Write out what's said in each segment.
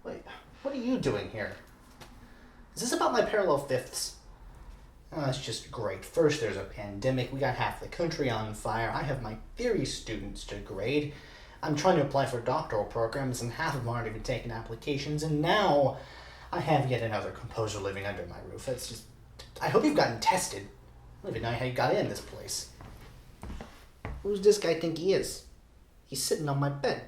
Wait, what are you doing here? Is this about my parallel fifths? Oh, that's just great. First there's a pandemic, we got half the country on fire, I have my theory students to grade, I'm trying to apply for doctoral programs and half of them aren't even taking applications, and now I have yet another composer living under my roof. It's just... I hope you've gotten tested. I don't even know how you got in this place. Who's this guy think he is? He's sitting on my bed.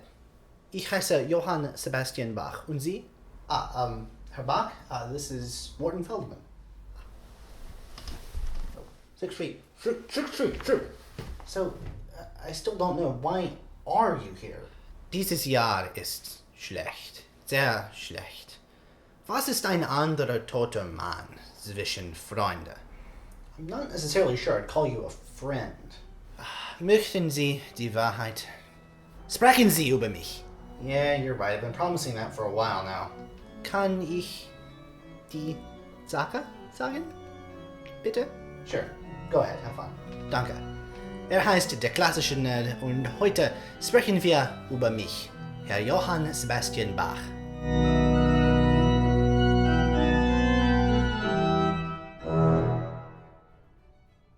Ich heiße Johann Sebastian Bach. Und Sie? Herr Bach, this is Morton Feldman. 6 feet. Shoot. So, I still don't know. Why are you here? Dieses Jahr ist schlecht. Sehr schlecht. Was ist ein anderer toter Mann zwischen Freunde? I'm not necessarily sure I'd call you a friend. Möchten Sie die Wahrheit? Sprechen Sie über mich. Yeah, you're right. I've been promising that for a while now. Kann ich die Sache sagen? Bitte? Sure. Go ahead. Have fun. Danke. Heißt der klassische Nerd und heute sprechen wir über mich, Herr Johann Sebastian Bach.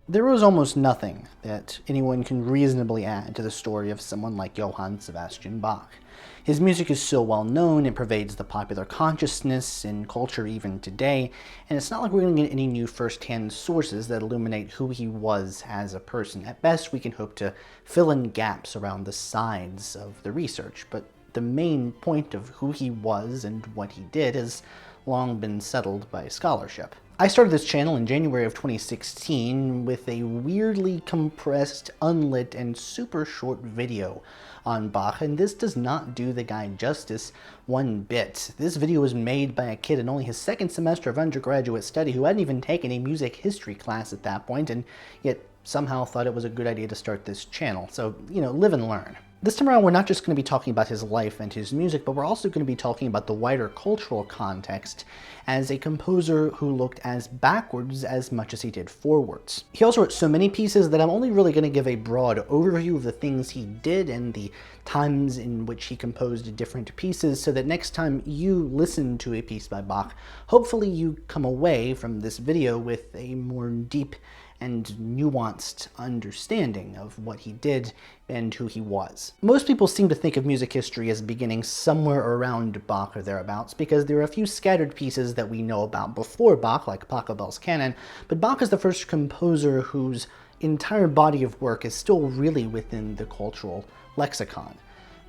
There is almost nothing that anyone can reasonably add to the story of someone like Johann Sebastian Bach. His music is so well known, it pervades the popular consciousness and culture even today, and it's not like we're going to get any new first-hand sources that illuminate who he was as a person. At best, we can hope to fill in gaps around the sides of the research, but the main point of who he was and what he did has long been settled by scholarship. I started this channel in January of 2016 with a weirdly compressed, unlit, and super short video on Bach, and this does not do the guy justice one bit. This video was made by a kid in only his second semester of undergraduate study who hadn't even taken a music history class at that point, and yet somehow thought it was a good idea to start this channel. So, live and learn. This time around, we're not just going to be talking about his life and his music, but we're also going to be talking about the wider cultural context as a composer who looked as backwards as much as he did forwards. He also wrote so many pieces that I'm only really going to give a broad overview of the things he did and the times in which he composed different pieces, so that next time you listen to a piece by Bach, hopefully you come away from this video with a more deep and nuanced understanding of what he did and who he was. Most people seem to think of music history as beginning somewhere around Bach or thereabouts, because there are a few scattered pieces that we know about before Bach, like Pachelbel's canon, but Bach is the first composer whose entire body of work is still really within the cultural lexicon.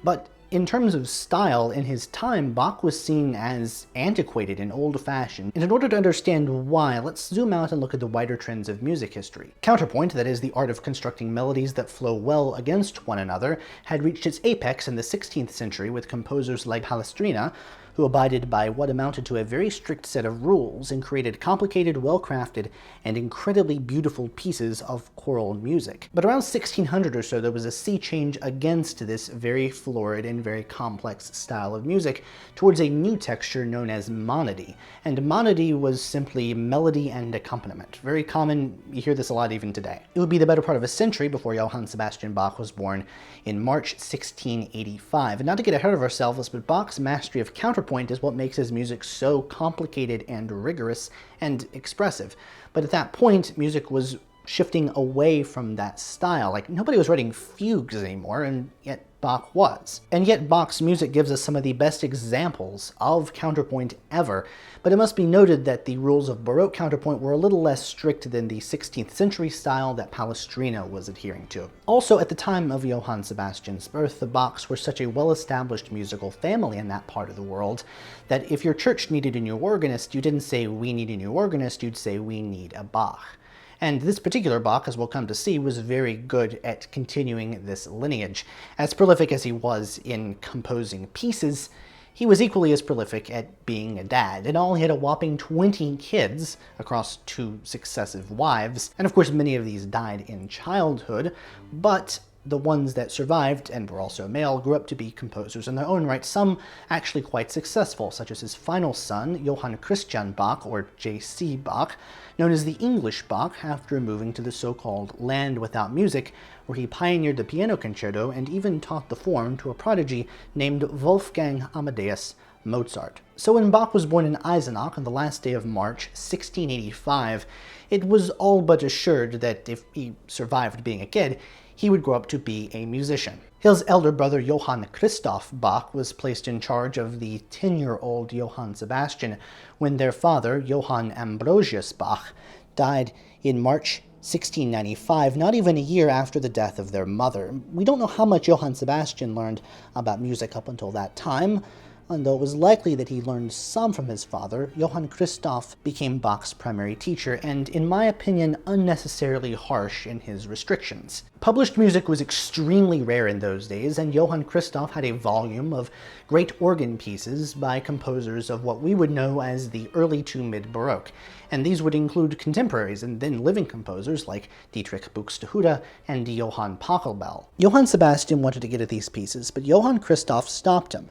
But in terms of style, in his time, Bach was seen as antiquated and old-fashioned, and in order to understand why, let's zoom out and look at the wider trends of music history. Counterpoint, that is, the art of constructing melodies that flow well against one another, had reached its apex in the 16th century with composers like Palestrina, who abided by what amounted to a very strict set of rules and created complicated, well-crafted, and incredibly beautiful pieces of choral music. But around 1600 or so, there was a sea change against this very florid and very complex style of music towards a new texture known as monody. And monody was simply melody and accompaniment. Very common, you hear this a lot even today. It would be the better part of a century before Johann Sebastian Bach was born in March 1685. And not to get ahead of ourselves, but Bach's mastery of counterpoint is what makes his music so complicated and rigorous and expressive. But at that point, music was shifting away from that style. Like, nobody was writing fugues anymore, and yet Bach was. And yet Bach's music gives us some of the best examples of counterpoint ever, but it must be noted that the rules of Baroque counterpoint were a little less strict than the 16th century style that Palestrina was adhering to. Also, at the time of Johann Sebastian's birth, the Bachs were such a well-established musical family in that part of the world that if your church needed a new organist, you didn't say, "We need a new organist," you'd say, "We need a Bach." And this particular Bach, as we'll come to see, was very good at continuing this lineage. As prolific as he was in composing pieces, he was equally as prolific at being a dad. In all, he had a whopping 20 kids across 2 successive wives, and of course many of these died in childhood, but the ones that survived, and were also male, grew up to be composers in their own right, some actually quite successful, such as his final son, Johann Christian Bach, or J.C. Bach, known as the English Bach, after moving to the so-called land without music, where he pioneered the piano concerto and even taught the form to a prodigy named Wolfgang Amadeus Mozart. So when Bach was born in Eisenach on the last day of March 1685, it was all but assured that if he survived being a kid, he would grow up to be a musician. His elder brother Johann Christoph Bach was placed in charge of the 10-year-old Johann Sebastian when their father, Johann Ambrosius Bach, died in March 1695, not even a year after the death of their mother. We don't know how much Johann Sebastian learned about music up until that time, and though it was likely that he learned some from his father, Johann Christoph became Bach's primary teacher, and in my opinion, unnecessarily harsh in his restrictions. Published music was extremely rare in those days, and Johann Christoph had a volume of great organ pieces by composers of what we would know as the early to mid-Baroque, and these would include contemporaries and then living composers like Dietrich Buxtehude and Johann Pachelbel. Johann Sebastian wanted to get at these pieces, but Johann Christoph stopped him.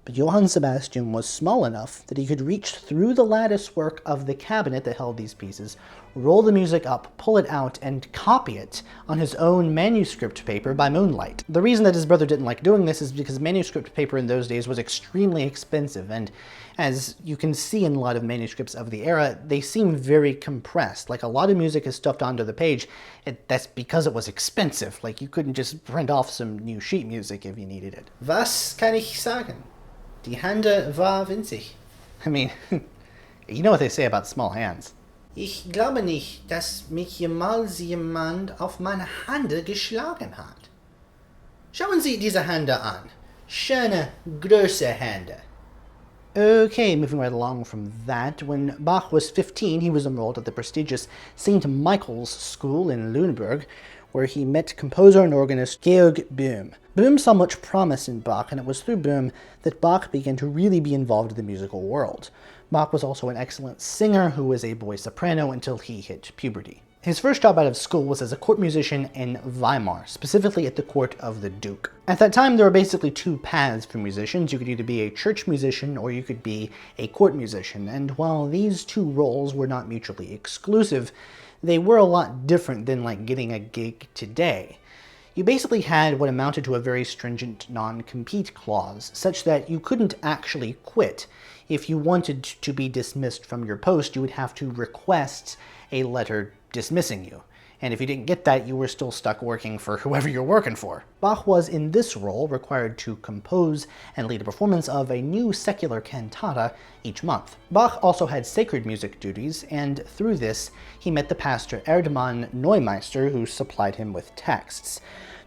But Johann Sebastian was small enough that he could reach through the lattice work of the cabinet that held these pieces, roll the music up, pull it out, and copy it on his own manuscript paper by moonlight. The reason that his brother didn't like doing this is because manuscript paper in those days was extremely expensive, and as you can see in a lot of manuscripts of the era, they seem very compressed. Like, a lot of music is stuffed onto the page. That's because it was expensive. Like, you couldn't just print off some new sheet music if you needed it. Was kann ich sagen? Die Hände war winzig. I mean, you know what they say about small hands. Ich glaube nicht, dass mich jemals jemand auf meine Hände geschlagen hat. Schauen Sie diese Hände an. Schöne, große Hände. Okay, moving right along from that, when Bach was 15, he was enrolled at the prestigious St. Michael's School in Lüneburg, where he met composer and organist Georg Böhm. Böhm saw much promise in Bach, and it was through Böhm that Bach began to really be involved in the musical world. Bach was also an excellent singer who was a boy soprano until he hit puberty. His first job out of school was as a court musician in Weimar, specifically at the court of the Duke. At that time, there were basically two paths for musicians. You could either be a church musician or you could be a court musician, and while these two roles were not mutually exclusive, they were a lot different than like getting a gig today. You basically had what amounted to a very stringent non-compete clause, such that you couldn't actually quit. If you wanted to be dismissed from your post, you would have to request a letter dismissing you. And if you didn't get that, you were still stuck working for whoever you're working for. Bach was, in this role, required to compose and lead a performance of a new secular cantata each month. Bach also had sacred music duties, and through this, he met the pastor Erdmann Neumeister, who supplied him with texts.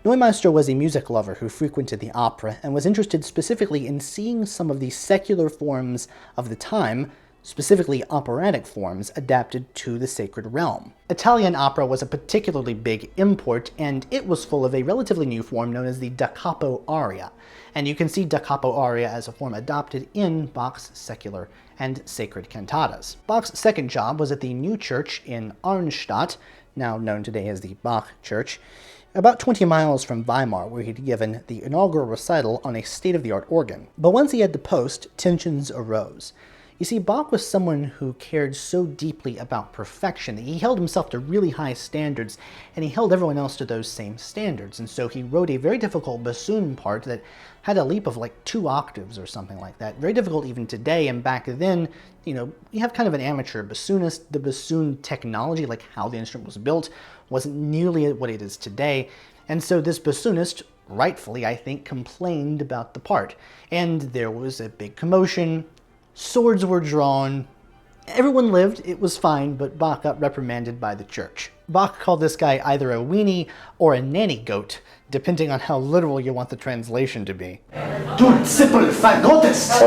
Neumeister was a music lover who frequented the opera and was interested specifically in seeing some of the secular forms of the time, specifically operatic forms, adapted to the sacred realm. Italian opera was a particularly big import, and it was full of a relatively new form known as the da capo aria, and you can see da capo aria as a form adopted in Bach's secular and sacred cantatas. Bach's second job was at the new church in Arnstadt, now known today as the Bach Church, about 20 miles from Weimar, where he'd given the inaugural recital on a state-of-the-art organ. But once he had the post, tensions arose. You see, Bach was someone who cared so deeply about perfection that he held himself to really high standards, and he held everyone else to those same standards. And so he wrote a very difficult bassoon part that had a leap of like 2 octaves or something like that. Very difficult even today, and back then, you have kind of an amateur bassoonist. The bassoon technology, like how the instrument was built, wasn't nearly what it is today. And so this bassoonist, rightfully, I think, complained about the part. And there was a big commotion. Swords were drawn. Everyone lived, it was fine, but Bach got reprimanded by the church. Bach called this guy either a weenie or a nanny goat, depending on how literal you want the translation to be. Du Zippel vergottest!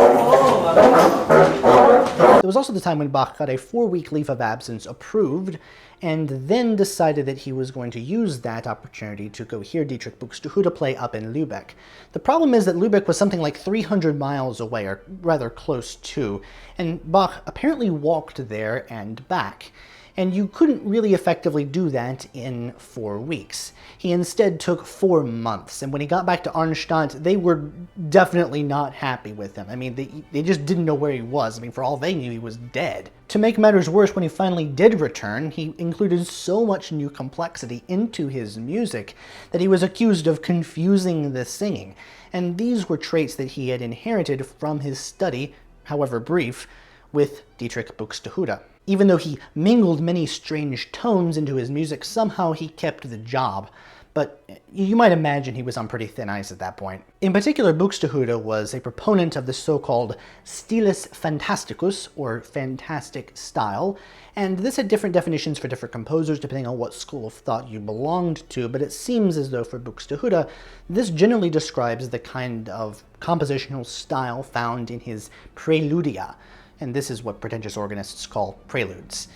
It was also the time when Bach got a 4-week leave of absence approved, and then decided that he was going to use that opportunity to go hear Dietrich Buxtehude play up in Lübeck. The problem is that Lübeck was something like 300 miles away, or rather close to, and Bach apparently walked there and back. and you couldn't really effectively do that in 4 weeks. He instead took 4 months, and when he got back to Arnstadt, they were definitely not happy with him. I mean, they just didn't know where he was. I mean, for all they knew, he was dead. To make matters worse, when he finally did return, he included so much new complexity into his music that he was accused of confusing the singing, and these were traits that he had inherited from his study, however brief, with Dietrich Buxtehude. Even though he mingled many strange tones into his music, somehow he kept the job. But you might imagine he was on pretty thin ice at that point. In particular, Buxtehude was a proponent of the so-called Stilus Fantasticus, or fantastic style, and this had different definitions for different composers depending on what school of thought you belonged to, but it seems as though for Buxtehude, this generally describes the kind of compositional style found in his preludia, and this is what pretentious organists call preludes.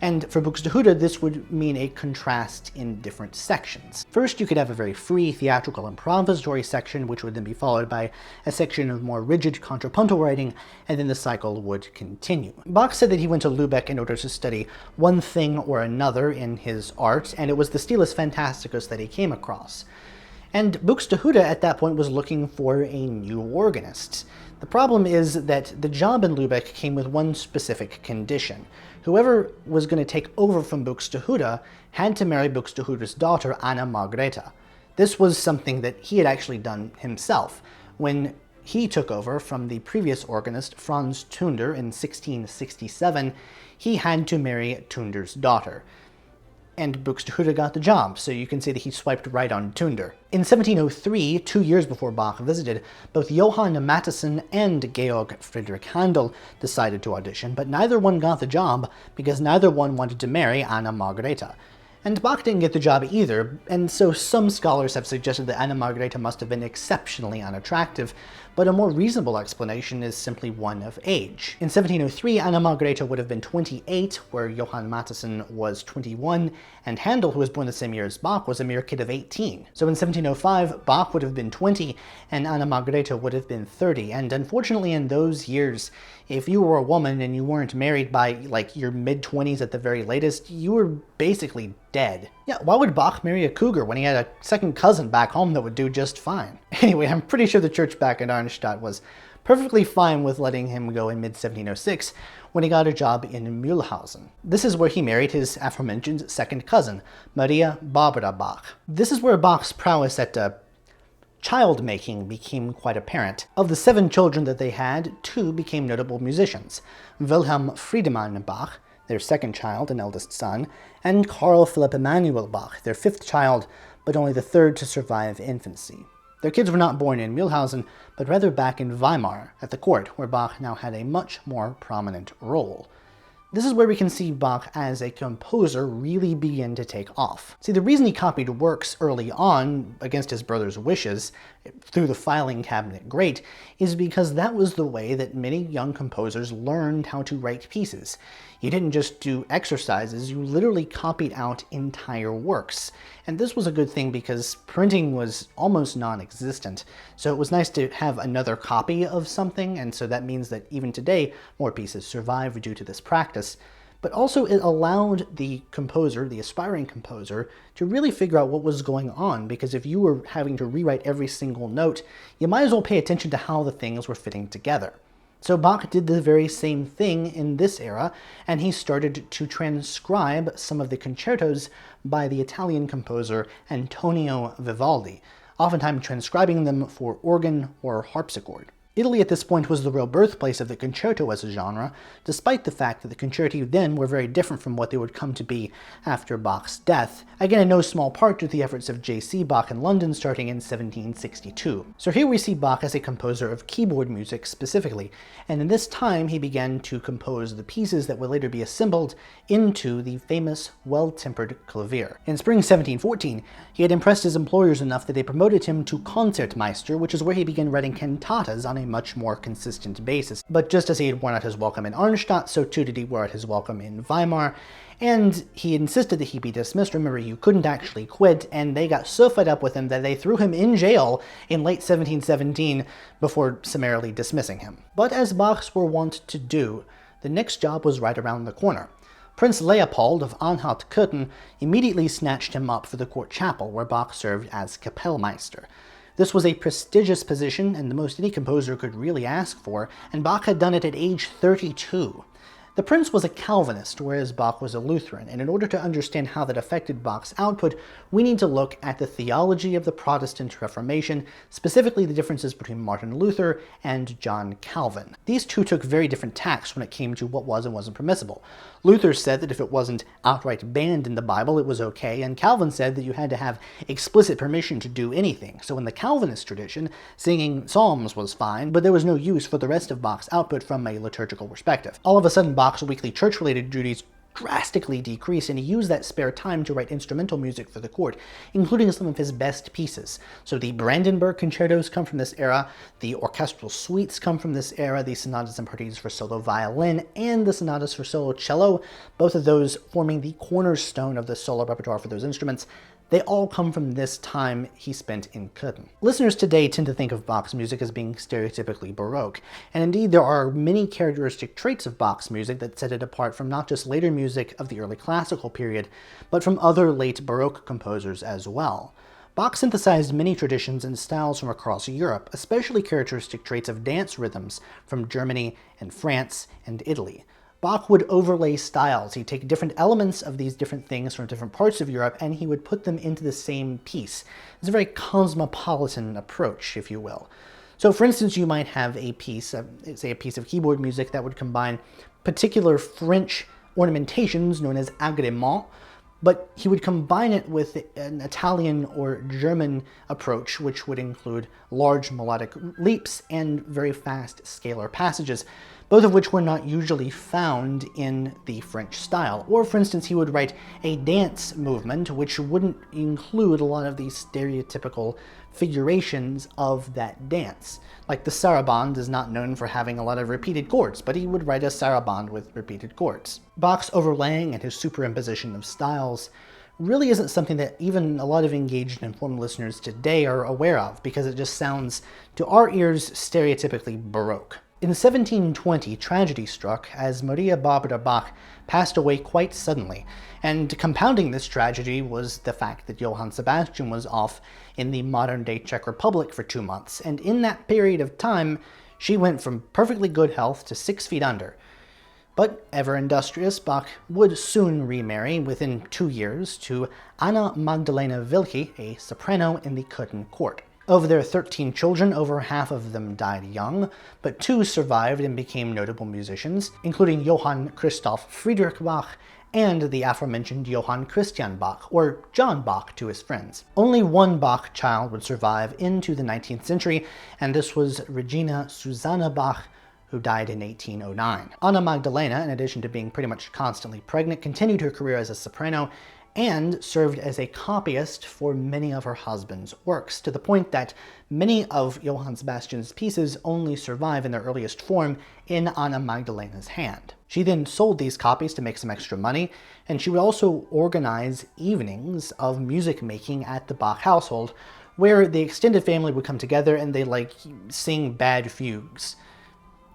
And for Buxtehude, this would mean a contrast in different sections. First, you could have a very free, theatrical, improvisatory section, which would then be followed by a section of more rigid contrapuntal writing, and then the cycle would continue. Bach said that he went to Lübeck in order to study one thing or another in his art, and it was the Stilus Fantasticus that he came across. And Buxtehude at that point was looking for a new organist. The problem is that the job in Lübeck came with one specific condition. Whoever was going to take over from Buxtehude had to marry Buxtehude's daughter, Anna Margrethe. This was something that he had actually done himself. When he took over from the previous organist, Franz Tunder, in 1667, he had to marry Tunder's daughter. And Buxtehude got the job, so you can say that he swiped right on Tunder. In 1703, 2 years before Bach visited, both Johann Mattheson and Georg Friedrich Handel decided to audition, but neither one got the job because neither one wanted to marry Anna Margrethe. And Bach didn't get the job either, and so some scholars have suggested that Anna Margrethe must have been exceptionally unattractive, but a more reasonable explanation is simply one of age. In 1703, Anna Margrethe would have been 28, where Johann Mattheson was 21, and Handel, who was born the same year as Bach, was a mere kid of 18. So in 1705, Bach would have been 20, and Anna Margrethe would have been 30, and unfortunately in those years, if you were a woman and you weren't married by, like, your mid-20s at the very latest, you were basically dead. Yeah, why would Bach marry a cougar when he had a second cousin back home that would do just fine? Anyway, I'm pretty sure the church back in Arnstadt was perfectly fine with letting him go in mid-1706 when he got a job in Mühlhausen. This is where he married his aforementioned second cousin, Maria Barbara Bach. This is where Bach's prowess at child-making became quite apparent. Of the 7 children that they had, 2 became notable musicians: Wilhelm Friedemann Bach, their second child and eldest son, and Carl Philipp Emanuel Bach, their 5th child, but only the 3rd to survive infancy. Their kids were not born in Mühlhausen, but rather back in Weimar, at the court, where Bach now had a much more prominent role. This is where we can see Bach as a composer really begin to take off. See, the reason he copied works early on, against his brother's wishes, through the filing cabinet grate, is because that was the way that many young composers learned how to write pieces. You didn't just do exercises, you literally copied out entire works. And this was a good thing because printing was almost non-existent, so it was nice to have another copy of something, and so that means that even today, more pieces survive due to this practice. But also it allowed the composer, the aspiring composer, to really figure out what was going on, because if you were having to rewrite every single note, you might as well pay attention to how the things were fitting together. So Bach did the very same thing in this era, and he started to transcribe some of the concertos by the Italian composer Antonio Vivaldi, oftentimes transcribing them for organ or harpsichord. Italy at this point was the real birthplace of the concerto as a genre, despite the fact that the concerti then were very different from what they would come to be after Bach's death, again in no small part due to the efforts of J.C. Bach in London starting in 1762. So here we see Bach as a composer of keyboard music specifically, and in this time he began to compose the pieces that would later be assembled into the famous Well-Tempered Clavier. In spring 1714, he had impressed his employers enough that they promoted him to Concertmeister, which is where he began writing cantatas on a much more consistent basis. But just as he had worn out his welcome in Arnstadt, so too did he wear out his welcome in Weimar, and he insisted that he be dismissed. Remember, you couldn't actually quit, and they got so fed up with him that they threw him in jail in late 1717 before summarily dismissing him. But as Bachs were wont to do, the next job was right around the corner. Prince Leopold of Anhalt-Köthen immediately snatched him up for the court chapel, where Bach served as Kapellmeister. This was a prestigious position and the most any composer could really ask for, and Bach had done it at age 32. The prince was a Calvinist, whereas Bach was a Lutheran, and in order to understand how that affected Bach's output, we need to look at the theology of the Protestant Reformation, specifically the differences between Martin Luther and John Calvin. These two took very different tacks when it came to what was and wasn't permissible. Luther said that if it wasn't outright banned in the Bible, it was okay, and Calvin said that you had to have explicit permission to do anything. So in the Calvinist tradition, singing psalms was fine, but there was no use for the rest of Bach's output from a liturgical perspective. All of a sudden, Bach's weekly church-related duties drastically decreased, and he used that spare time to write instrumental music for the court, including some of his best pieces. So the Brandenburg concertos come from this era, the orchestral suites come from this era, the sonatas and parties for solo violin, and the sonatas for solo cello, both of those forming the cornerstone of the solo repertoire for those instruments. They all come from this time he spent in Köthen. Listeners today tend to think of Bach's music as being stereotypically Baroque, and indeed there are many characteristic traits of Bach's music that set it apart from not just later music of the early classical period, but from other late Baroque composers as well. Bach synthesized many traditions and styles from across Europe, especially characteristic traits of dance rhythms from Germany and France and Italy. Bach would overlay styles. He'd take different elements of these different things from different parts of Europe, and he would put them into the same piece. It's a very cosmopolitan approach, if you will. So for instance, you might have a piece, say a piece of keyboard music that would combine particular French ornamentations known as agréments, but he would combine it with an Italian or German approach, which would include large melodic leaps and very fast scalar passages, both of which were not usually found in the French style. Or, for instance, he would write a dance movement which wouldn't include a lot of these stereotypical figurations of that dance. Like the sarabande is not known for having a lot of repeated chords, but he would write a sarabande with repeated chords. Bach's overlaying and his superimposition of styles really isn't something that even a lot of engaged and informed listeners today are aware of, because it just sounds, to our ears, stereotypically Baroque. In 1720, tragedy struck as Maria Barbara Bach passed away quite suddenly, and compounding this tragedy was the fact that Johann Sebastian was off in the modern-day Czech Republic for 2 months, and in that period of time, she went from perfectly good health to 6 feet under. But, ever industrious, Bach would soon remarry, within 2 years, to Anna Magdalena Wilke, a soprano in the Köthen court. Of their 13 children, over half of them died young, but 2 survived and became notable musicians, including Johann Christoph Friedrich Bach and the aforementioned Johann Christian Bach, or John Bach to his friends. Only one Bach child would survive into the 19th century, and this was Regina Susanna Bach, who died in 1809. Anna Magdalena, in addition to being pretty much constantly pregnant, continued her career as a soprano, and served as a copyist for many of her husband's works, to the point that many of Johann Sebastian's pieces only survive in their earliest form in Anna Magdalena's hand. She then sold these copies to make some extra money, and she would also organize evenings of music making at the Bach household, where the extended family would come together and they'd sing bad fugues.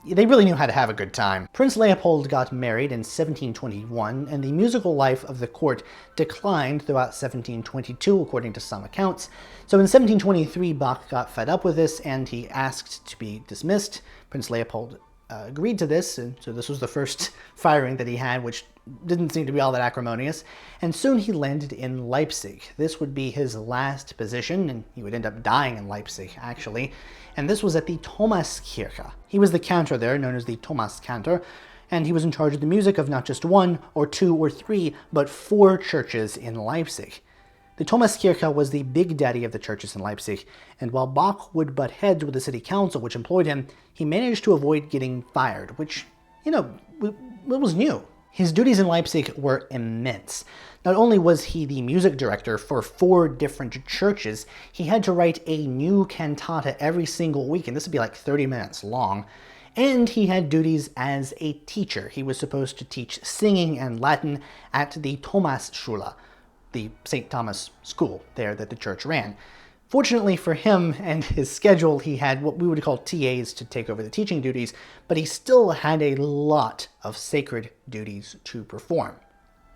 They really knew how to have a good time. Prince Leopold got married in 1721, and the musical life of the court declined throughout 1722, according to some accounts. So in 1723, Bach got fed up with this, and he asked to be dismissed. Prince Leopold agreed to this, and so this was the first firing that he had, which didn't seem to be all that acrimonious, and soon he landed in Leipzig. This would be his last position, and he would end up dying in Leipzig, actually, and this was at the Thomaskirche. He was the cantor there, known as the Thomas Cantor, and he was in charge of the music of not just 1 or 2 or 3, but 4 churches in Leipzig. The Thomaskirche was the big daddy of the churches in Leipzig, and while Bach would butt heads with the city council which employed him, he managed to avoid getting fired, which, it was new. His duties in Leipzig were immense. Not only was he the music director for 4 different churches, he had to write a new cantata every single week, and this would be like 30 minutes long. And he had duties as a teacher. He was supposed to teach singing and Latin at the Thomasschule, the St. Thomas school there that the church ran. Fortunately for him and his schedule, he had what we would call TAs to take over the teaching duties, but he still had a lot of sacred duties to perform.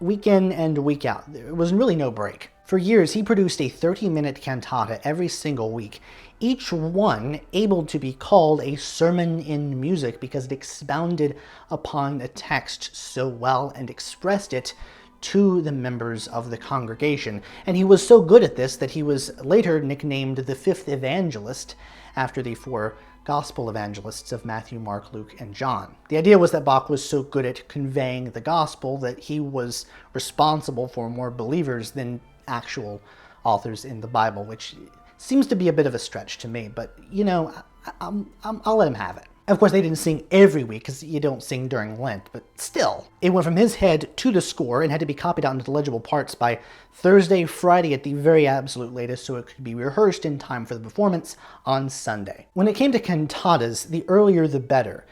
week in and week out. There was really no break. For years, he produced a 30-minute cantata every single week, each one able to be called a sermon in music because it expounded upon a text so well and expressed it to the members of the congregation. And he was so good at this that he was later nicknamed the fifth evangelist, after the four gospel evangelists of Matthew, Mark, Luke, and John. The idea was that Bach was so good at conveying the gospel that he was responsible for more believers than actual authors in the Bible, which seems to be a bit of a stretch to me, but you know, I'll let him have it. Of course, they didn't sing every week, because you don't sing during Lent, but still. It went from his head to the score and had to be copied out into legible parts by Thursday, Friday at the very absolute latest, so it could be rehearsed in time for the performance on Sunday. When it came to cantatas, the earlier the better.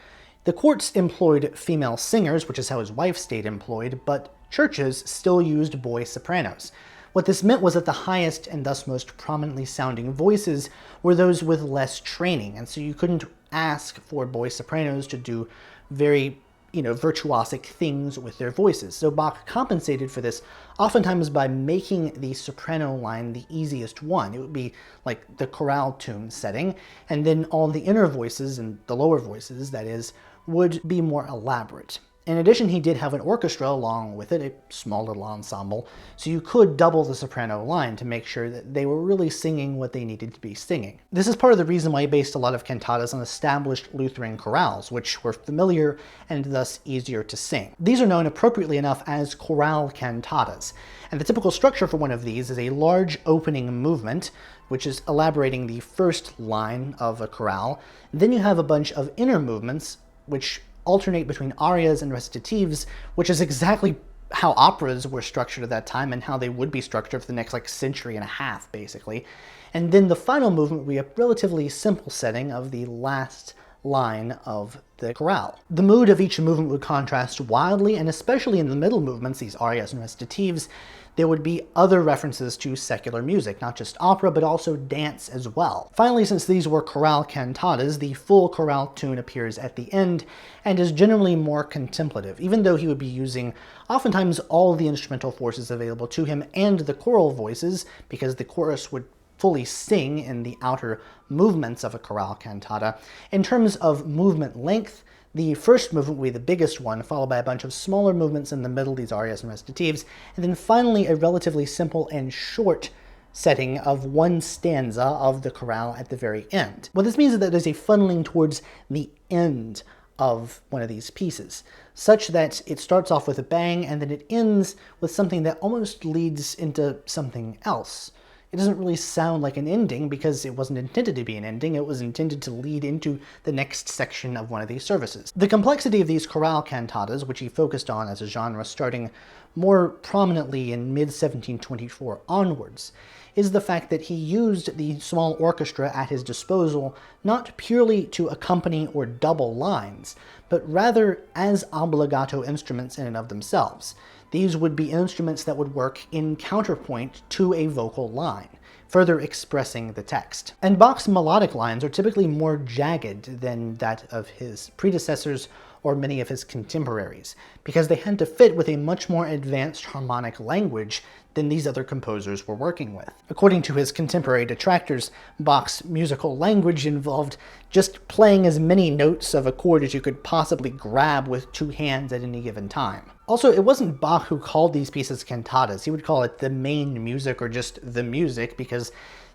The courts employed female singers, which is how his wife stayed employed, but churches still used boy sopranos. What this meant was that the highest and thus most prominently sounding voices were those with less training, and so you couldn't ask for boy sopranos to do very, virtuosic things with their voices. So Bach compensated for this oftentimes by making the soprano line the easiest one. It would be like the chorale tune setting, and then all the inner voices, and the lower voices, that is, would be more elaborate. In addition, he did have an orchestra along with it, a small little ensemble, so you could double the soprano line to make sure that they were really singing what they needed to be singing. This is part of the reason why he based a lot of cantatas on established Lutheran chorales, which were familiar and thus easier to sing. These are known appropriately enough as chorale cantatas, and the typical structure for one of these is a large opening movement, which is elaborating the first line of a chorale. Then you have a bunch of inner movements, which alternate between arias and recitatives, which is exactly how operas were structured at that time and how they would be structured for the next century and a half, basically. And then the final movement would be a relatively simple setting of the last line of the chorale. The mood of each movement would contrast wildly, and especially in the middle movements, these arias and recitatives, there would be other references to secular music, not just opera, but also dance as well. Finally, since these were chorale cantatas, the full chorale tune appears at the end and is generally more contemplative, even though he would be using oftentimes all the instrumental forces available to him and the choral voices, because the chorus would fully sing in the outer movements of a chorale cantata. In terms of movement length, the first movement will be the biggest one, followed by a bunch of smaller movements in the middle, these arias and recitatives, and then finally a relatively simple and short setting of one stanza of the chorale at the very end. What this means is that there's a funneling towards the end of one of these pieces, such that it starts off with a bang and then it ends with something that almost leads into something else. It doesn't really sound like an ending because it wasn't intended to be an ending, it was intended to lead into the next section of one of these services. The complexity of these chorale cantatas, which he focused on as a genre starting more prominently in mid-1724 onwards, is the fact that he used the small orchestra at his disposal not purely to accompany or double lines, but rather as obbligato instruments in and of themselves. These would be instruments that would work in counterpoint to a vocal line, further expressing the text. And Bach's melodic lines are typically more jagged than that of his predecessors or many of his contemporaries, because they had to fit with a much more advanced harmonic language than these other composers were working with. According to his contemporary detractors, Bach's musical language involved just playing as many notes of a chord as you could possibly grab with two hands at any given time. Also, it wasn't Bach who called these pieces cantatas. He would call it the main music or just the music, because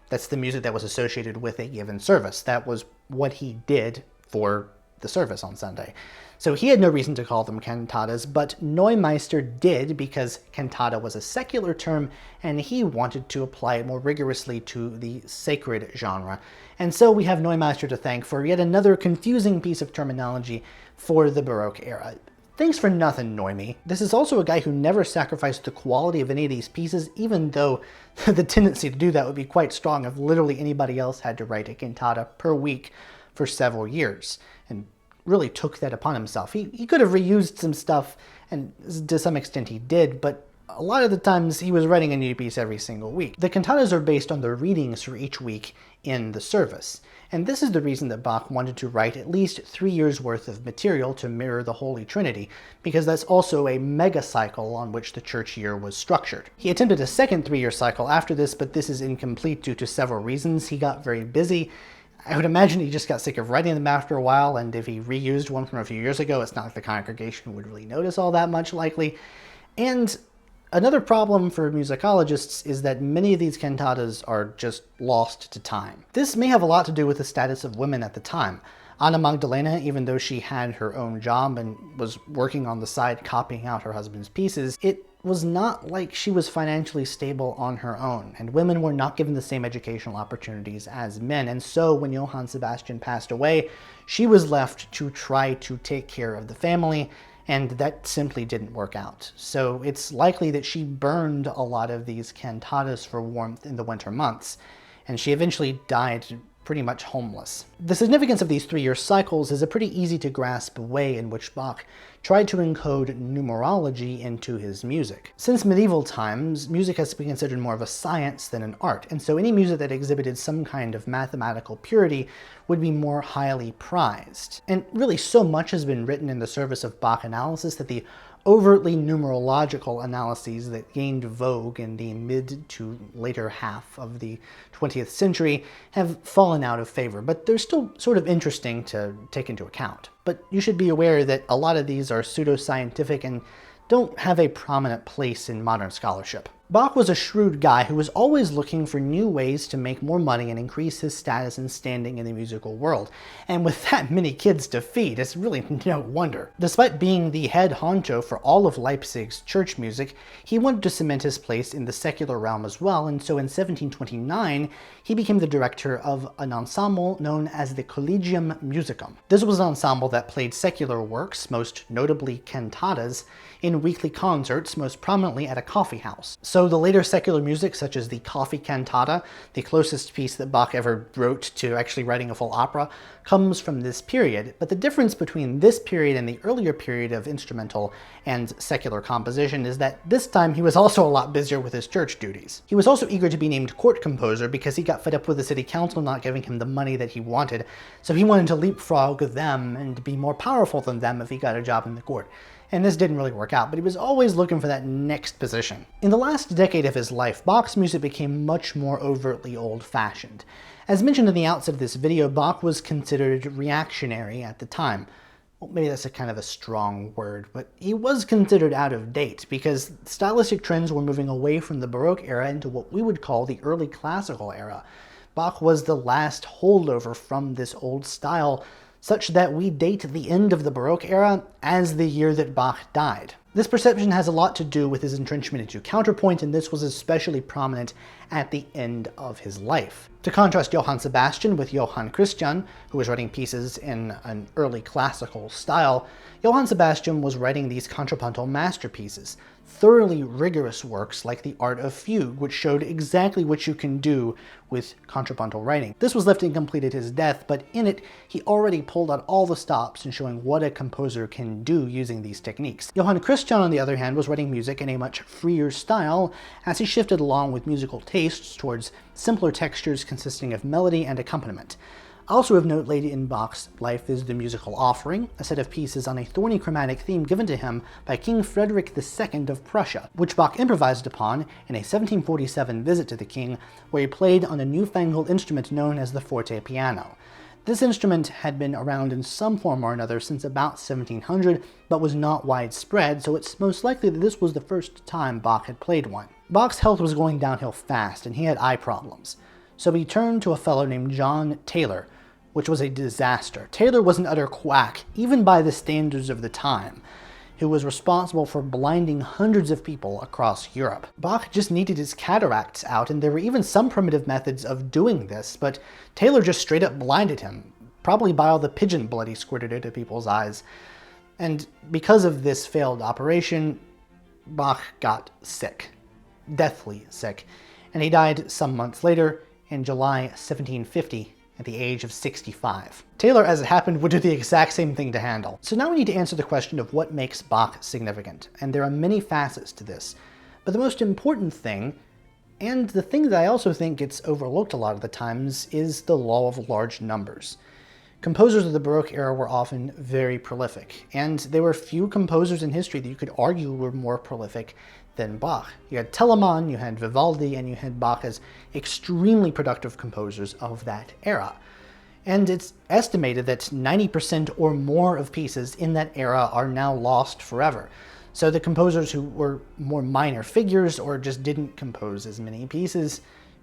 that's the music that was associated with a given service. That was what he did for the service on Sunday. So he had no reason to call them cantatas, but Neumeister did, because cantata was a secular term and he wanted to apply it more rigorously to the sacred genre. And so we have Neumeister to thank for yet another confusing piece of terminology for the Baroque era. Thanks for nothing, Noemi. This is also a guy who never sacrificed the quality of any of these pieces, even though the tendency to do that would be quite strong if literally anybody else had to write a cantata per week for several years, and really took that upon himself. He could have reused some stuff, and to some extent he did, but a lot of the times he was writing a new piece every single week. The cantatas are based on the readings for each week in the service, And this is the reason that Bach wanted to write at least 3 years worth of material to mirror the Holy Trinity, because that's also a mega cycle on which the church year was structured. He attempted a second 3-year cycle after this, but this is incomplete due to several reasons. He got very busy. I would imagine he just got sick of writing them after a while, and if he reused one from a few years ago, it's not like the congregation would really notice all that much, likely. And another problem for musicologists is that many of these cantatas are just lost to time. This may have a lot to do with the status of women at the time. Anna Magdalena, even though she had her own job and was working on the side copying out her husband's pieces, it was not like she was financially stable on her own, and women were not given the same educational opportunities as men. And so when Johann Sebastian passed away, she was left to try to take care of the family, and that simply didn't work out. So it's likely that she burned a lot of these cantatas for warmth in the winter months, and she eventually died pretty much homeless. The significance of these 3-year cycles is a pretty easy to grasp way in which Bach tried to encode numerology into his music. Since medieval times, music has been considered more of a science than an art, and so any music that exhibited some kind of mathematical purity would be more highly prized. And really, so much has been written in the service of Bach analysis that the overtly numerological analyses that gained vogue in the mid to later half of the 20th century have fallen out of favor, but they're still sort of interesting to take into account. But you should be aware that a lot of these are pseudoscientific and don't have a prominent place in modern scholarship. Bach was a shrewd guy who was always looking for new ways to make more money and increase his status and standing in the musical world. And with that many kids to feed, it's really no wonder. Despite being the head honcho for all of Leipzig's church music, he wanted to cement his place in the secular realm as well, and so in 1729, he became the director of an ensemble known as the Collegium Musicum. This was an ensemble that played secular works, most notably cantatas, in weekly concerts, most prominently at a coffee house. So the later secular music, such as the Coffee Cantata, the closest piece that Bach ever wrote to actually writing a full opera, comes from this period. But the difference between this period and the earlier period of instrumental and secular composition is that this time he was also a lot busier with his church duties. He was also eager to be named court composer because he got fed up with the city council not giving him the money that he wanted, so he wanted to leapfrog them and be more powerful than them if he got a job in the court. And this didn't really work out, but he was always looking for that next position. In the last decade of his life, Bach's music became much more overtly old-fashioned. As mentioned in the outset of this video, Bach was considered reactionary at the time. Well, maybe that's a kind of a strong word, but he was considered out of date because stylistic trends were moving away from the Baroque era into what we would call the early classical era. Bach was the last holdover from this old style, such that we date the end of the Baroque era as the year that Bach died. This perception has a lot to do with his entrenchment into counterpoint, and this was especially prominent at the end of his life. To contrast Johann Sebastian with Johann Christian, who was writing pieces in an early classical style, Johann Sebastian was writing these contrapuntal masterpieces, thoroughly rigorous works like the Art of Fugue, which showed exactly what you can do with contrapuntal writing. This was left incomplete at his death, but in it, he already pulled out all the stops in showing what a composer can do using these techniques. Johann Christian, on the other hand, was writing music in a much freer style as he shifted along with musical tastes towards simpler textures consisting of melody and accompaniment. Also of note late in Bach's life is the Musical Offering, a set of pieces on a thorny chromatic theme given to him by King Frederick II of Prussia, which Bach improvised upon in a 1747 visit to the king, where he played on a newfangled instrument known as the forte piano. This instrument had been around in some form or another since about 1700, but was not widespread, so it's most likely that this was the first time Bach had played one. Bach's health was going downhill fast, and he had eye problems. So he turned to a fellow named John Taylor, which was a disaster. Taylor was an utter quack, even by the standards of the time, who was responsible for blinding hundreds of people across Europe. Bach just needed his cataracts out, and there were even some primitive methods of doing this, but Taylor just straight up blinded him, probably by all the pigeon blood he squirted into people's eyes. And because of this failed operation, Bach got sick, deathly sick, and he died some months later in July 1750 at the age of 65. Taylor, as it happened, would do the exact same thing to Handel. So now we need to answer the question of what makes Bach significant, and there are many facets to this. But the most important thing And the thing that I also think gets overlooked a lot of the times is the law of large numbers. Composers of the Baroque era were often very prolific, and there were few composers in history that you could argue were more prolific than Bach. You had Telemann, you had Vivaldi, and you had Bach as extremely productive composers of that era. And it's estimated that 90% or more of pieces in that era are now lost forever. So the composers who were more minor figures or just didn't compose as many pieces,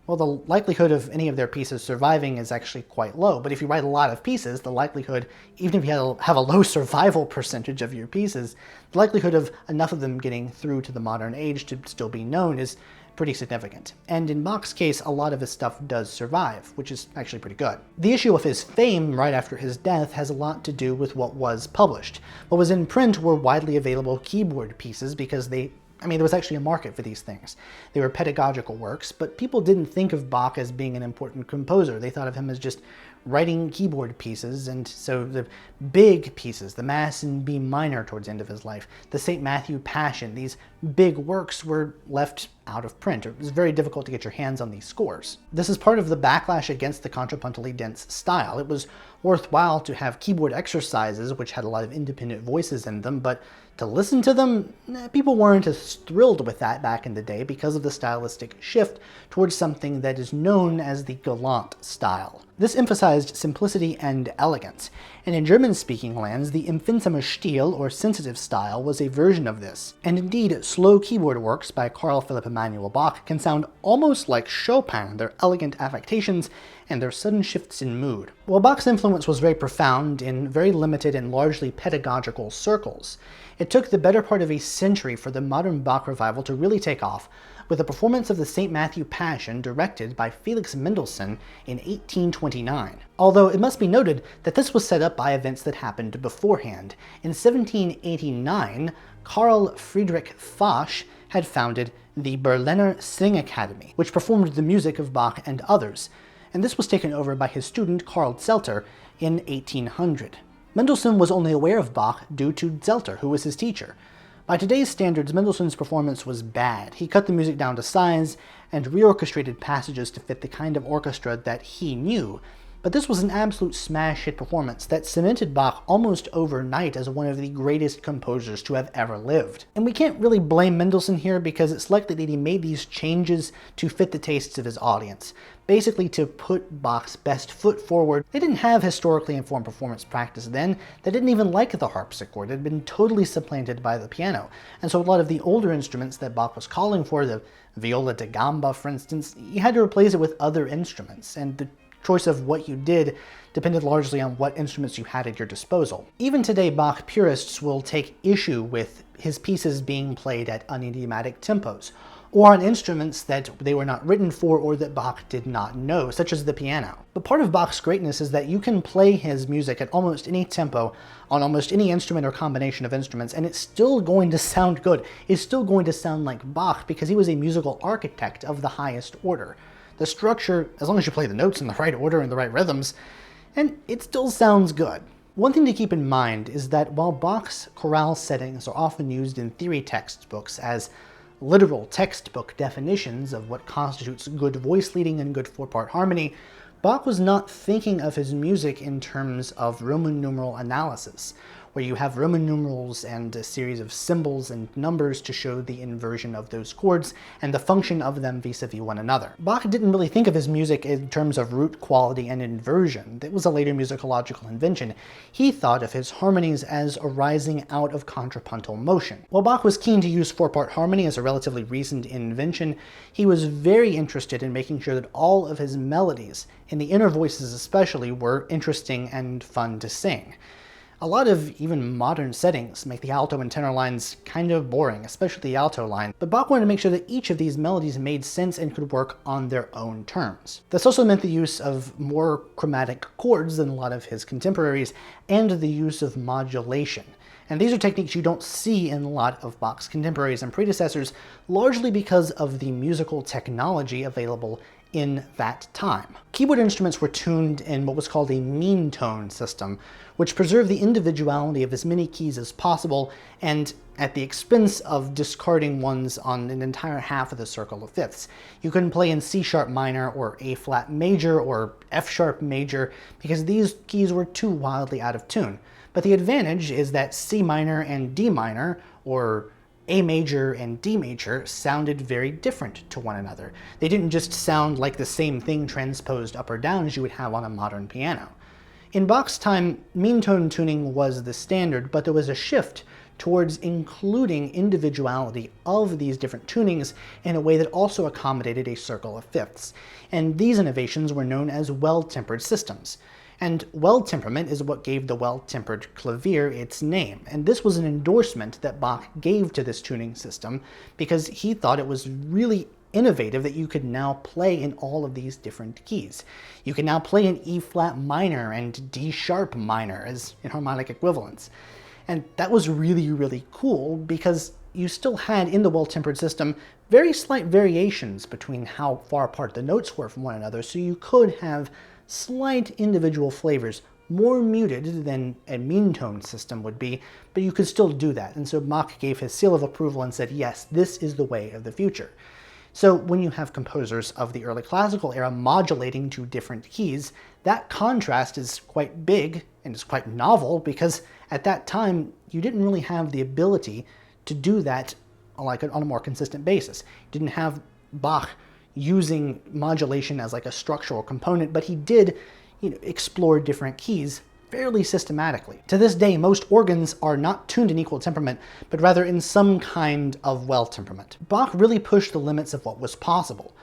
well, the likelihood of any of their pieces surviving is actually quite low. But if you write a lot of pieces, the likelihood, even if you have a low survival percentage of your pieces, the likelihood of enough of them getting through to the modern age to still be known is pretty significant. And in Bach's case, a lot of his stuff does survive, which is actually pretty good. The issue of his fame right after his death has a lot to do with what was published. What was in print were widely available keyboard pieces because there was actually a market for these things. They were pedagogical works, but people didn't think of Bach as being an important composer. They thought of him as just writing keyboard pieces, and so the big pieces, the Mass in B minor towards the end of his life, the St. Matthew Passion, these big works were left out of print. It was very difficult to get your hands on these scores. This is part of the backlash against the contrapuntally dense style. It was worthwhile to have keyboard exercises, which had a lot of independent voices in them, but to listen to them, people weren't as thrilled with that back in the day because of the stylistic shift towards something that is known as the galant style. This emphasized simplicity and elegance, and in German-speaking lands, the empfindsamer Stil, or sensitive style, was a version of this. And indeed, slow keyboard works by Carl Philipp Emanuel Bach can sound almost like Chopin, their elegant affectations and their sudden shifts in mood. While Bach's influence was very profound in very limited and largely pedagogical circles, it took the better part of a century for the modern Bach revival to really take off, with a performance of the St. Matthew Passion directed by Felix Mendelssohn in 1829. Although it must be noted that this was set up by events that happened beforehand. In 1789, Carl Friedrich Fasch had founded the Berliner Singakademie, which performed the music of Bach and others, and this was taken over by his student Karl Zelter in 1800. Mendelssohn was only aware of Bach due to Zelter, who was his teacher. By today's standards, Mendelssohn's performance was bad. He cut the music down to size and reorchestrated passages to fit the kind of orchestra that he knew. But this was an absolute smash hit performance that cemented Bach almost overnight as one of the greatest composers to have ever lived. And we can't really blame Mendelssohn here because it's likely that he made these changes to fit the tastes of his audience. Basically to put Bach's best foot forward. They didn't have historically informed performance practice then. They didn't even like the harpsichord. It had been totally supplanted by the piano. And so a lot of the older instruments that Bach was calling for, the viola da gamba for instance, you had to replace it with other instruments. And the choice of what you did depended largely on what instruments you had at your disposal. Even today, Bach purists will take issue with his pieces being played at unidiomatic tempos, or on instruments that they were not written for or that Bach did not know, such as the piano. But part of Bach's greatness is that you can play his music at almost any tempo, on almost any instrument or combination of instruments, and it's still going to sound good. It's still going to sound like Bach because he was a musical architect of the highest order. The structure, as long as you play the notes in the right order and the right rhythms, and it still sounds good. One thing to keep in mind is that while Bach's chorale settings are often used in theory textbooks as literal textbook definitions of what constitutes good voice leading and good four-part harmony, Bach was not thinking of his music in terms of Roman numeral analysis, where you have Roman numerals and a series of symbols and numbers to show the inversion of those chords and the function of them vis-a-vis one another. Bach didn't really think of his music in terms of root quality and inversion. That was a later musicological invention. He thought of his harmonies as arising out of contrapuntal motion. While Bach was keen to use four-part harmony as a relatively recent invention, he was very interested in making sure that all of his melodies, in the inner voices especially, were interesting and fun to sing. A lot of even modern settings make the alto and tenor lines kind of boring, especially the alto line, but Bach wanted to make sure that each of these melodies made sense and could work on their own terms. This also meant the use of more chromatic chords than a lot of his contemporaries, and the use of modulation. And these are techniques you don't see in a lot of Bach's contemporaries and predecessors, largely because of the musical technology available in that time. Keyboard instruments were tuned in what was called a mean tone system, which preserved the individuality of as many keys as possible, and at the expense of discarding ones on an entire half of the circle of fifths. You couldn't play in C sharp minor or A flat major or F sharp major because these keys were too wildly out of tune. But the advantage is that C minor and D minor, or A major and D major, sounded very different to one another. They didn't just sound like the same thing transposed up or down as you would have on a modern piano. In Bach's time, mean tone tuning was the standard, but there was a shift towards including individuality of these different tunings in a way that also accommodated a circle of fifths. And these innovations were known as well-tempered systems. And well-temperament is what gave the well-tempered clavier its name. And this was an endorsement that Bach gave to this tuning system because he thought it was really innovative that you could now play in all of these different keys. You can now play in E flat minor and D sharp minor as enharmonic equivalents. And that was really, really cool because you still had in the well-tempered system very slight variations between how far apart the notes were from one another, so you could have slight individual flavors, more muted than a mean tone system would be, but you could still do that. And so Bach gave his seal of approval and said, yes, this is the way of the future. So when you have composers of the early classical era modulating to different keys, that contrast is quite big and is quite novel because at that time you didn't really have the ability to do that on a more consistent basis. You didn't have Bach using modulation as like a structural component, but he did explore different keys fairly systematically. To this day, most organs are not tuned in equal temperament, but rather in some kind of well temperament. Bach really pushed the limits of what was possible,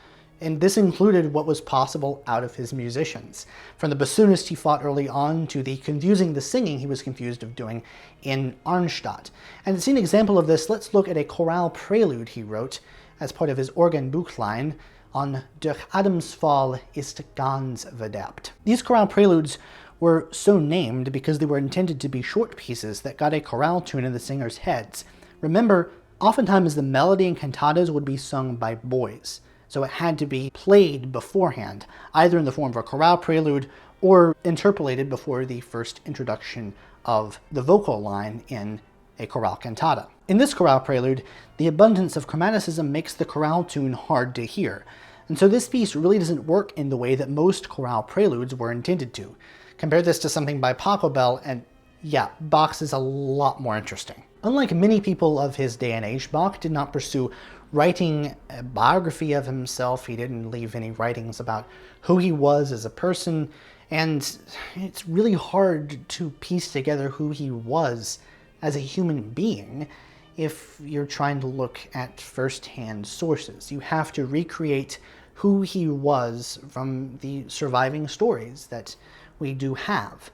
and this included what was possible out of his musicians. From the bassoonist he fought early on to the confusing the singing he was confused of doing in Arnstadt. And to see an example of this, let's look at a chorale prelude he wrote as part of his Organbuchlein on Durch Adams Fall ist ganz verderbt. These chorale preludes were so named because they were intended to be short pieces that got a chorale tune in the singers' heads. Remember, oftentimes the melody in cantatas would be sung by boys, so it had to be played beforehand, either in the form of a chorale prelude or interpolated before the first introduction of the vocal line in a chorale cantata. In this chorale prelude, the abundance of chromaticism makes the chorale tune hard to hear, and so this piece really doesn't work in the way that most chorale preludes were intended to. Compare this to something by Pachelbel, and yeah, Bach's is a lot more interesting. Unlike many people of his day and age, Bach did not pursue writing a biography of himself. He didn't leave any writings about who he was as a person, and it's really hard to piece together who he was as a human being if you're trying to look at first-hand sources. You have to recreate who he was from the surviving stories that we do have.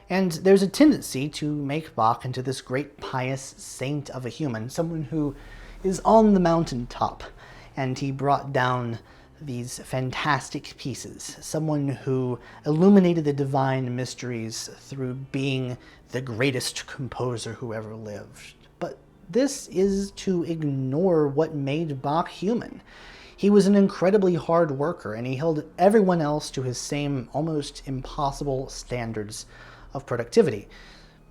And there's a tendency to make Bach into this great pious saint of a human, someone who is on the mountaintop, and he brought down these fantastic pieces, someone who illuminated the divine mysteries through being the greatest composer who ever lived. But this is to ignore what made Bach human. He was an incredibly hard worker, and he held everyone else to his same almost impossible standards of productivity.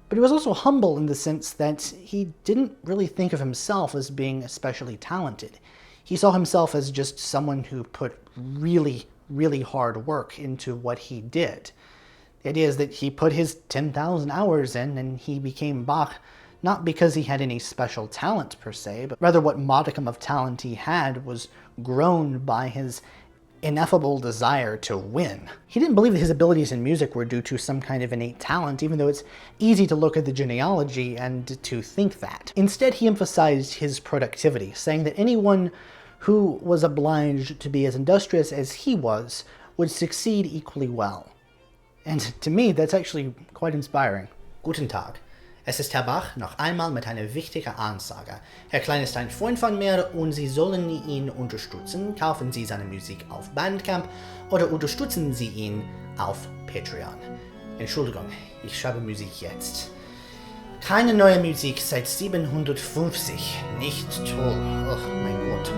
But he was also humble in the sense that he didn't really think of himself as being especially talented. He saw himself as just someone who put really, really hard work into what he did. The idea is that he put his 10,000 hours in, and he became Bach not because he had any special talent per se, but rather what modicum of talent he had was grown by his ineffable desire to win. He didn't believe that his abilities in music were due to some kind of innate talent, even though it's easy to look at the genealogy and to think that. Instead, he emphasized his productivity, saying that anyone who was obliged to be as industrious as he was would succeed equally well. And to me, that's actually quite inspiring. Guten Tag. Es ist Herr Bach noch einmal mit einer wichtigen Ansage. Herr Klein ist ein Freund von mir und Sie sollen ihn unterstützen. Kaufen Sie seine Musik auf Bandcamp oder unterstützen Sie ihn auf Patreon. Entschuldigung, ich schreibe Musik jetzt. Keine neue Musik seit 750. Nicht toll. Oh mein Gott.